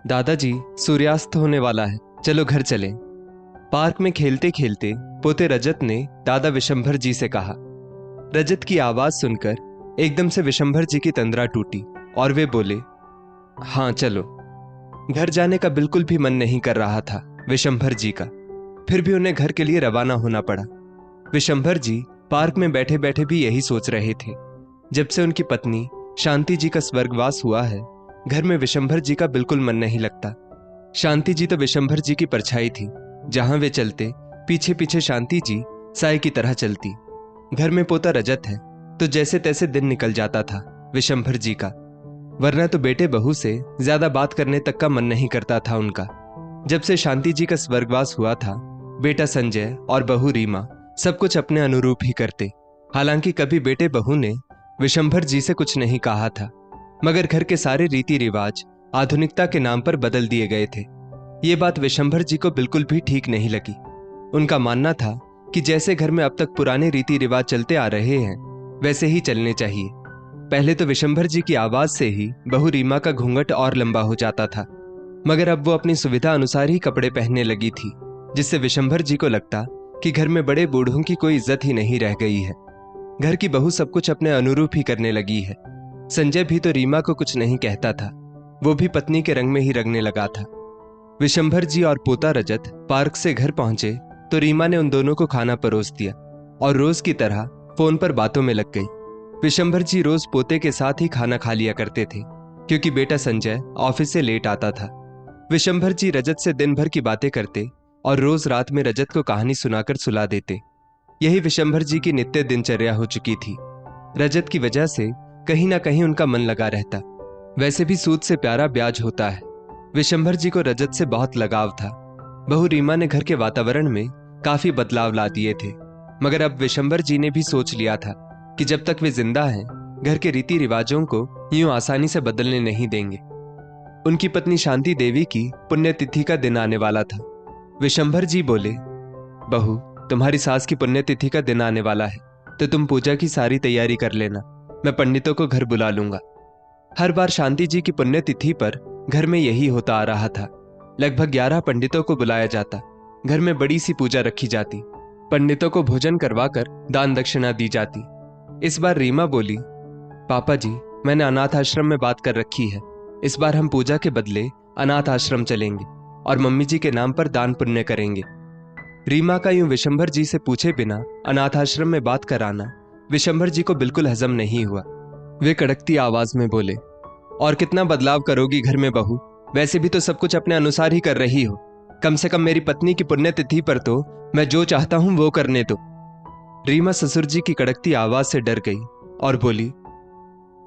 दादाजी, सूर्यास्त होने वाला है, चलो घर चलें। पार्क में खेलते खेलते पोते रजत ने दादा विशंभर जी से कहा। रजत की आवाज सुनकर एकदम से विशंभर जी की तंद्रा टूटी और वे बोले, हाँ चलो। घर जाने का बिल्कुल भी मन नहीं कर रहा था विशंभर जी का, फिर भी उन्हें घर के लिए रवाना होना पड़ा। विशंभर जी पार्क में बैठे बैठे भी यही सोच रहे थे। जब से उनकी पत्नी शांति जी का स्वर्गवास हुआ है, घर में विशंभर जी का बिल्कुल मन नहीं लगता। शांति जी तो विशंभर जी की परछाई थी, जहां वे चलते पीछे पीछे शांति जी साए की तरह चलती। घर में पोता रजत है तो जैसे तैसे दिन निकल जाता था विशंभर जी का, वरना तो बेटे बहू से ज्यादा बात करने तक का मन नहीं करता था उनका। जब से शांति जी का स्वर्गवास हुआ था, बेटा संजय और बहू रीमा सब कुछ अपने अनुरूप ही करते। हालांकि कभी बेटे बहू ने विशंभर जी से कुछ नहीं कहा था, मगर घर के सारे रीति रिवाज आधुनिकता के नाम पर बदल दिए गए थे। ये बात विशंभर जी को बिल्कुल भी ठीक नहीं लगी। उनका मानना था कि जैसे घर में अब तक पुराने रीति रिवाज चलते आ रहे हैं, वैसे ही चलने चाहिए। पहले तो विशंभर जी की आवाज से ही बहू रीमा का घूंघट और लंबा हो जाता था, मगर अब वो अपनी सुविधा अनुसार ही कपड़े पहनने लगी थी, जिससे विशंभर जी को लगता कि घर में बड़े बूढ़ों की कोई इज्जत ही नहीं रह गई है। घर की बहू सब कुछ अपने अनुरूप ही करने लगी है। संजय भी तो रीमा को कुछ नहीं कहता था, वो भी पत्नी के रंग में ही रंगने लगा था। विशंभर जी और पोता रजत पार्क से घर पहुंचे तो रीमा ने उन दोनों को खाना परोस दिया और रोज की तरह फोन पर बातों में लग गई। विशंभर जी रोज पोते के साथ ही खाना खा लिया करते थे, क्योंकि बेटा संजय ऑफिस से लेट आता था। विशंभर जी रजत से दिन भर की बातें करते और रोज रात में रजत को कहानी सुनाकर सुला देते। यही विशंभर जी की नित्य दिनचर्या हो चुकी थी। रजत की वजह से कहीं ना कहीं उनका मन लगा रहता। वैसे भी सूद से प्यारा ब्याज होता है। विशंभर जी को रजत से बहुत लगाव था। बहू रीमा ने घर के वातावरण में काफी बदलाव ला दिए थे, मगर अब विशंभर जी ने भी सोच लिया था कि जब तक वे जिंदा हैं, घर के रीति रिवाजों को यूं आसानी से बदलने नहीं देंगे। उनकी पत्नी शांति देवी की पुण्यतिथि का दिन आने वाला था। विशंभर जी बोले, बहू, तुम्हारी सास की पुण्यतिथि का दिन आने वाला है, तो तुम पूजा की सारी तैयारी कर लेना। मैं पंडितों को घर बुला लूंगा। हर बार शांति जी की पुण्यतिथि पर घर में यही होता आ रहा था। लगभग 11 पंडितों को बुलाया जाता। घर में बड़ी सी पूजा रखी जाती। पंडितों को भोजन करवाकर दान दक्षिणा दी जाती। इस बार रीमा बोली, पापा जी, मैंने अनाथ आश्रम में बात कर रखी है। इस बार हम पूजा के बदले अनाथ आश्रम चलेंगे और मम्मी जी के नाम पर दान पुण्य करेंगे। रीमा का यूं विशंभर जी से पूछे बिना अनाथ आश्रम में बात कराना विशंभर जी को बिल्कुल हजम नहीं हुआ। वे कड़कती आवाज में बोले, और कितना बदलाव करोगी घर में बहू? वैसे भी तो सब कुछ अपने अनुसार ही कर रही हो। कम से कम मेरी पत्नी की पुण्यतिथि पर तो मैं जो चाहता हूं वो करने दो। रीमा ससुर जी की कड़कती आवाज से डर गई और बोली,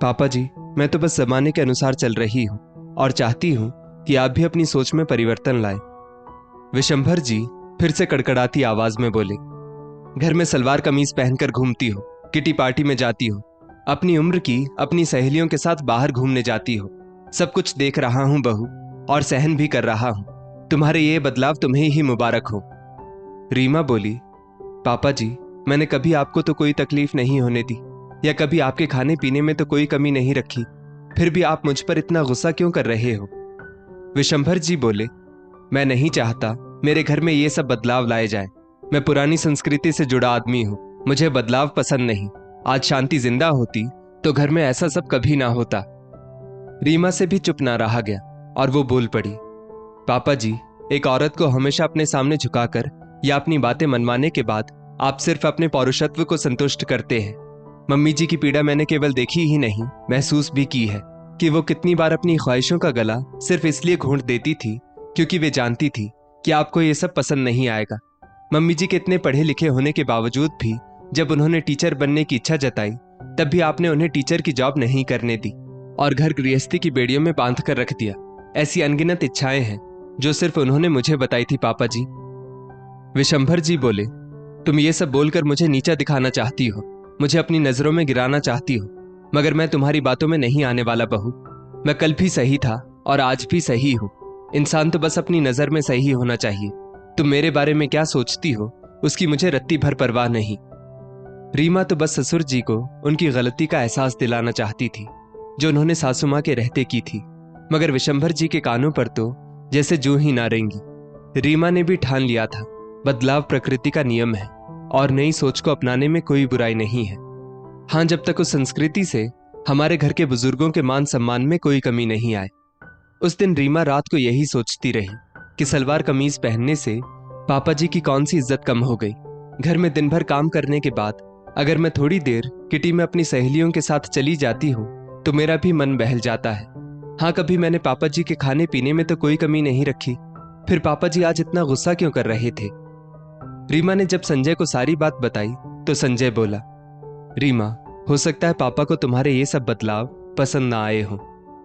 पापा जी, मैं तो बस जमाने के अनुसार चल रही हूं और चाहती हूं कि आप भी अपनी सोच में परिवर्तन लाएं। विशंभर जी फिर से कड़कड़ाती आवाज में बोले, घर में सलवार कमीज पहनकर घूमती हो, किटी पार्टी में जाती हो, अपनी उम्र की अपनी सहेलियों के साथ बाहर घूमने जाती हो। सब कुछ देख रहा हूं बहू, और सहन भी कर रहा हूं। तुम्हारे ये बदलाव तुम्हें ही मुबारक हो। रीमा बोली, पापा जी, मैंने कभी आपको तो कोई तकलीफ नहीं होने दी, या कभी आपके खाने पीने में तो कोई कमी नहीं रखी, फिर भी आप मुझ पर इतना गुस्सा क्यों कर रहे हो? विशंभर जी बोले, मैं नहीं चाहता मेरे घर में ये सब बदलाव लाए जाए। मैं पुरानी संस्कृति से जुड़ा आदमी हूं, मुझे बदलाव पसंद नहीं। आज शांति जिंदा होती तो घर में ऐसा सब कभी ना होता। रीमा से भी चुप ना रहा गया और वो बोल पड़ी, पापा जी, एक औरत को हमेशा अपने सामने झुकाकर या अपनी बातें मनवाने के बाद आप सिर्फ अपने पौरुषत्व को संतुष्ट करते हैं। मम्मी जी की पीड़ा मैंने केवल देखी ही नहीं, महसूस भी की है कि वो कितनी बार अपनी ख्वाहिशों का गला सिर्फ इसलिए घोंट देती थी क्योंकि वे जानती थी कि आपको ये सब पसंद नहीं आएगा। मम्मी जी के इतने पढ़े लिखे होने के बावजूद भी जब उन्होंने टीचर बनने की इच्छा जताई, तब भी आपने उन्हें टीचर की जॉब नहीं करने दी और घर गृहस्थी की बेड़ियों में बांध कर रख दिया। ऐसी अनगिनत इच्छाएं हैं जो सिर्फ उन्होंने मुझे बताई थी पापा जी। विशंभर जी बोले, तुम ये सब बोलकर मुझे नीचा दिखाना चाहती हो, मुझे अपनी नजरों में गिराना चाहती हो, मगर मैं तुम्हारी बातों में नहीं आने वाला बहू। मैं कल भी सही था और आज भी सही हूं। इंसान तो बस अपनी नजर में सही होना चाहिए। तुम मेरे बारे में क्या सोचती हो उसकी मुझे रत्ती भर परवाह नहीं। रीमा तो बस ससुर जी को उनकी गलती का एहसास दिलाना चाहती थी, जो उन्होंने सासू मां के रहते की थी। मगर विशंभर जी के कानों पर तो जैसे जूं ही ना रेंगी। रीमा ने भी ठान लिया था, बदलाव प्रकृति का नियम है और नई सोच को अपनाने में कोई बुराई नहीं है। हाँ, जब तक उस संस्कृति से हमारे घर के बुजुर्गों के मान सम्मान में कोई कमी नहीं आए। उस दिन रीमा रात को यही सोचती रही कि सलवार कमीज पहनने से पापा जी की कौन सी इज्जत कम हो गई। घर में दिन भर काम करने के बाद अगर मैं थोड़ी देर किटी में अपनी सहेलियों के साथ चली जाती हूँ तो मेरा भी मन बहल जाता है। हाँ, कभी मैंने पापा जी के खाने पीने में तो कोई कमी नहीं रखी, फिर पापा जी आज इतना गुस्सा क्यों कर रहे थे। रीमा ने जब संजय को सारी बात बताई तो संजय बोला, रीमा, हो सकता है पापा को तुम्हारे ये सब बदलाव पसंद ना आए हों।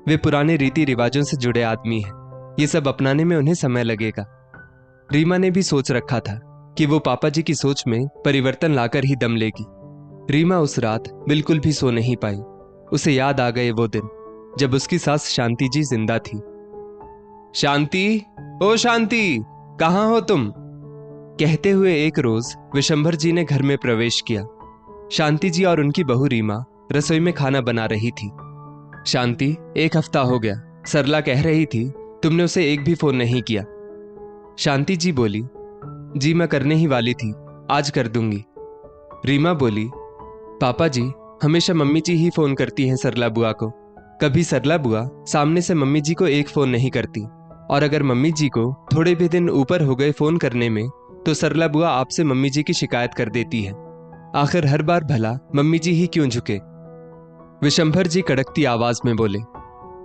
वे पुराने रीति रिवाजों से जुड़े आदमी हैं, ये सब अपनाने में उन्हें समय लगेगा। रीमा ने भी सोच रखा था कि वो पापा जी की सोच में परिवर्तन लाकर ही दम लेगी। रीमा उस रात बिल्कुल भी सो नहीं पाई। उसे याद आ गए वो दिन जब उसकी सास शांति जी जिंदा थी। शांति, ओ शांति, कहाँ हो तुम? कहते हुए एक रोज विशंभर जी ने घर में प्रवेश किया। शांति जी और उनकी बहू रीमा रसोई में खाना बना रही थी। शांति, 1 हफ्ता हो गया, सरला कह रही थी तुमने उसे एक भी फोन नहीं किया। शांति जी बोली, जी मैं करने ही वाली थी, आज कर दूंगी। रीमा बोली, पापा जी हमेशा मम्मी जी ही फोन करती हैं सरला बुआ को, कभी सरला बुआ सामने से मम्मी जी को एक फोन नहीं करती, और अगर मम्मी जी को थोड़े भी दिन ऊपर हो गए फोन करने में तो सरला बुआ आपसे मम्मी जी की शिकायत कर देती है। आखिर हर बार भला मम्मी जी ही क्यों झुके। विशंभर जी कड़कती आवाज में बोले,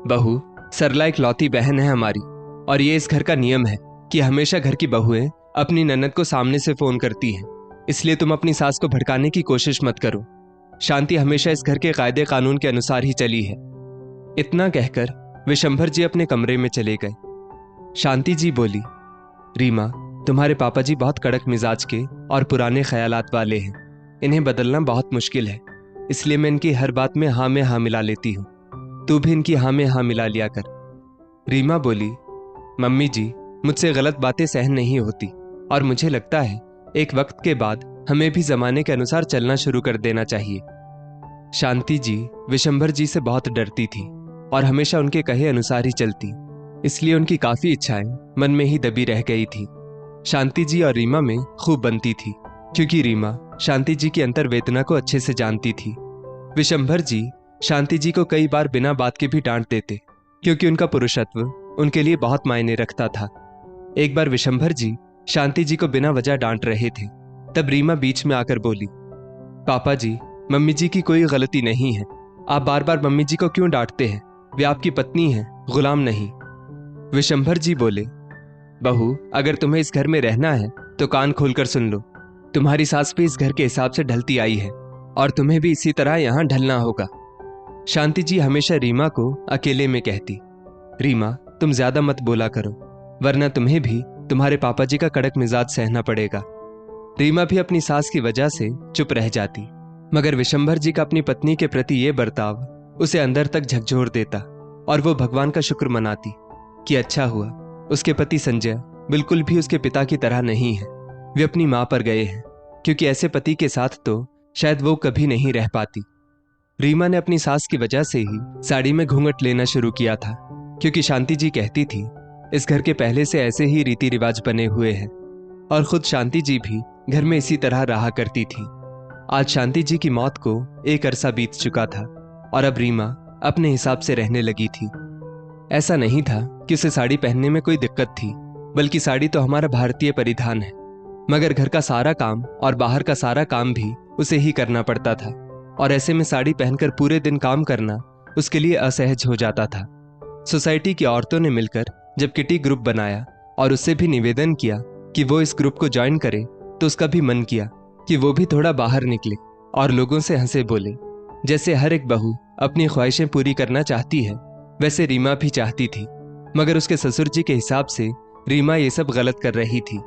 बहू, सरला एक लौती बहन है हमारी, और ये इस घर का नियम है कि हमेशा घर की बहुएं अपनी ननद को सामने से फोन करती हैं, इसलिए तुम अपनी सास को भड़काने की कोशिश मत करो। शांति हमेशा इस घर के कायदे कानून के अनुसार ही चली है। इतना कहकर विशंभर जी अपने कमरे में चले गए। शांति जी बोली, रीमा, तुम्हारे पापा जी बहुत कड़क मिजाज के और पुराने ख्यालात वाले हैं, इन्हें बदलना बहुत मुश्किल है, इसलिए मैं इनकी हर बात में हाँ में हाँ मिला लेती हूँ। तू भी इनकी हाँ में हाँ मिला लिया कर। रीमा बोली, मम्मी जी मुझसे गलत बातें सहन नहीं होती, और मुझे लगता है एक वक्त के बाद हमें भी जमाने के अनुसार चलना शुरू कर देना चाहिए। शांति जी विशंभर जी से बहुत डरती थी और हमेशा उनके कहे अनुसार ही चलती, इसलिए उनकी काफी इच्छाएं मन में ही दबी रह गई थी। शांति जी और रीमा में खूब बनती थी, क्योंकि रीमा शांति जी की अंतर्वेदना को अच्छे से जानती थी। विशंभर जी शांति जी को कई बार बिना बात के भी डांट देते, क्योंकि उनका पुरुषत्व उनके लिए बहुत मायने रखता था। एक बार विशंभर जी शांति जी को बिना वजह डांट रहे थे, तब रीमा बीच में आकर बोली, पापा जी, मम्मी जी की कोई गलती नहीं है, आप बार बार मम्मी जी को क्यों डांटते हैं, वे आपकी पत्नी हैं, गुलाम नहीं। विशंभर जी बोले, बहू, अगर तुम्हें इस घर में रहना है तो कान खोलकर सुन लो, तुम्हारी सास भी इस घर के हिसाब से ढलती आई है और तुम्हें भी इसी तरह यहाँ ढलना होगा। शांति जी हमेशा रीमा को अकेले में कहती, रीमा तुम ज्यादा मत बोला करो, वरना तुम्हें भी तुम्हारे पापा जी का कड़क मिजाज सहना पड़ेगा। रीमा भी अपनी सास की वजह से चुप रह जाती, मगर विशंभर जी का अपनी पत्नी के प्रति ये बर्ताव उसे अंदर तक झकझोर देता, और वो भगवान का शुक्र मनाती कि अच्छा हुआ उसके पति संजय बिल्कुल भी उसके पिता की तरह नहीं है, वे अपनी मां पर गए हैं, क्योंकि ऐसे पति के साथ तो शायद वो कभी नहीं रह पाती। रीमा ने अपनी सास की वजह से ही साड़ी में घूंघट लेना शुरू किया था, क्योंकि शांति जी कहती थी इस घर के पहले से ऐसे ही रीति रिवाज बने हुए हैं, और खुद शांति जी भी घर में इसी तरह रहा करती थी। आज शांति जी की मौत को एक अरसा बीत चुका था और अब रीमा अपने हिसाब से रहने लगी थी। ऐसा नहीं था कि उसे साड़ी पहनने में कोई दिक्कत थी, बल्कि साड़ी तो हमारा भारतीय परिधान है, मगर घर का सारा काम और बाहर का सारा काम भी उसे ही करना पड़ता था, और ऐसे में साड़ी पहनकर पूरे दिन काम करना उसके लिए असहज हो जाता था। सोसाइटी की औरतों ने मिलकर जब किटी ग्रुप बनाया और उससे भी निवेदन किया कि वो इस ग्रुप को ज्वाइन करे, तो उसका भी मन किया कि वो भी थोड़ा बाहर निकले और लोगों से हंसे बोले। जैसे हर एक बहू अपनी ख्वाहिशें पूरी करना चाहती है, वैसे रीमा भी चाहती थी, मगर उसके ससुर जी के हिसाब से रीमा ये सब गलत कर रही थी।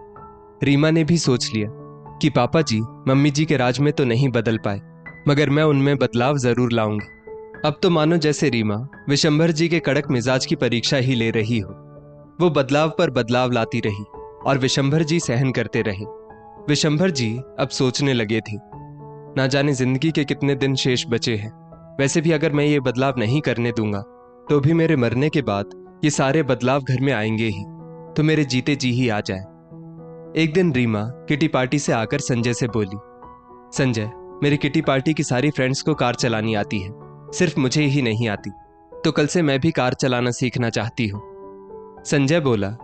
रीमा ने भी सोच लिया कि पापा जी मम्मी जी के राज में तो नहीं बदल पाए, मगर मैं उनमें बदलाव जरूर लाऊंगी। अब तो मानो जैसे रीमा विशंभर जी के कड़क मिजाज की परीक्षा ही ले रही हो। वो बदलाव पर बदलाव लाती रही और विशंभर जी सहन करते रहे। विशंभर जी अब सोचने लगे थे, ना जाने जिंदगी के कितने दिन शेष बचे हैं। वैसे भी अगर मैं ये बदलाव नहीं करने दूंगा तो भी मेरे मरने के बाद ये सारे बदलाव घर में आएंगे ही, तो मेरे जीते जी ही आ जाए। एक दिन रीमा किटी पार्टी से आकर संजय से बोली, संजय, मेरी किटी पार्टी की सारी फ्रेंड्स को कार चलानी आती है, सिर्फ मुझे ही नहीं आती, तो कल से मैं भी कार चलाना सीखना चाहती हूँ। संजय बोला,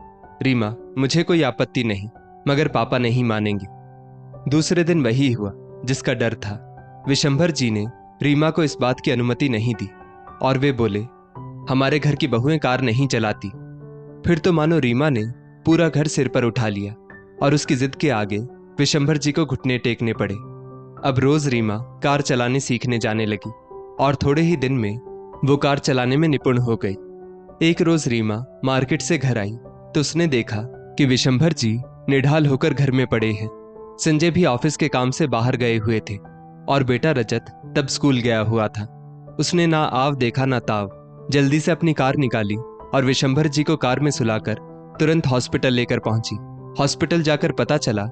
रीमा, मुझे कोई आपत्ति नहीं, मगर पापा नहीं मानेंगे। दूसरे दिन वही हुआ जिसका डर था। विशंभर जी ने रीमा को इस बात की अनुमति नहीं दी और वे बोले, हमारे घर की बहुएं कार नहीं चलाती। फिर तो मानो रीमा ने पूरा घर सिर पर उठा लिया और उसकी जिद के आगे विशंभर जी को घुटने टेकने पड़े। अब रोज रीमा कार चलाने सीखने जाने लगी और थोड़े ही दिन में वो कार चलाने में निपुण हो गई। एक रोज रीमा मार्केट से घर आई तो उसने देखा कि विशंभर जी निढाल होकर घर में पड़े हैं। संजय भी ऑफिस के काम से बाहर गए हुए थे और बेटा रजत तब स्कूल गया हुआ था। उसने ना आव देखा ना ताव, जल्दी से अपनी कार निकाली और विशंभर जी को कार में सुलाकर तुरंत हॉस्पिटल लेकर पहुंची। हॉस्पिटल जाकर पता चला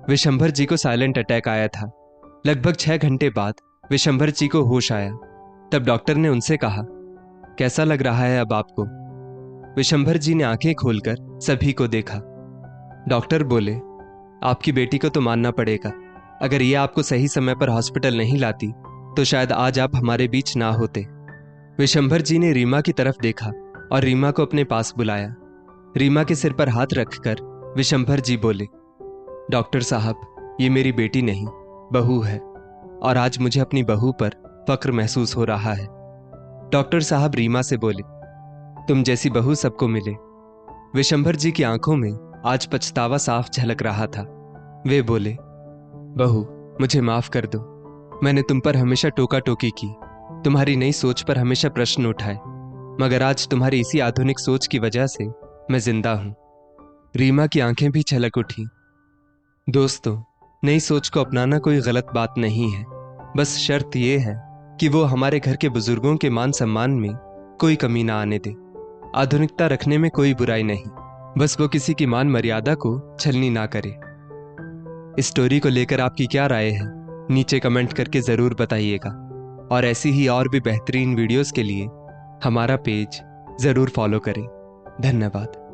विशंभर जी को साइलेंट अटैक आया था। लगभग 6 घंटे बाद विशंभर जी को होश आया। तब डॉक्टर ने उनसे कहा, कैसा लग रहा है अब आपको? विशंभर जी ने आंखें खोलकर सभी को देखा। डॉक्टर बोले, आपकी बेटी को तो मानना पड़ेगा, अगर ये आपको सही समय पर हॉस्पिटल नहीं लाती तो शायद आज आप हमारे बीच ना होते। विशंभर जी ने रीमा की तरफ देखा और रीमा को अपने पास बुलाया। रीमा के सिर पर हाथ रखकर विशंभर जी बोले, डॉक्टर साहब, ये मेरी बेटी नहीं, बहू है और आज मुझे अपनी बहू पर फक्र महसूस हो रहा है। डॉक्टर साहब रीमा से बोले, तुम जैसी बहू सबको मिले। विशंभर जी की आंखों में आज पछतावा साफ झलक रहा था। वे बोले, बहू, मुझे माफ कर दो, मैंने तुम पर हमेशा टोका टोकी की, तुम्हारी नई सोच पर हमेशा प्रश्न उठाए, मगर आज तुम्हारी इसी आधुनिक सोच की वजह से मैं जिंदा हूं। रीमा की आंखें भी छलक उठी। दोस्तों, नई सोच को अपनाना कोई गलत बात नहीं है, बस शर्त यह है कि वो हमारे घर के बुजुर्गों के मान सम्मान में कोई कमी ना आने दे। आधुनिकता रखने में कोई बुराई नहीं, बस वो किसी की मान मर्यादा को छलनी ना करे। इस स्टोरी को लेकर आपकी क्या राय है, नीचे कमेंट करके जरूर बताइएगा और ऐसी ही और भी बेहतरीन वीडियोस के लिए हमारा पेज जरूर फॉलो करें। धन्यवाद।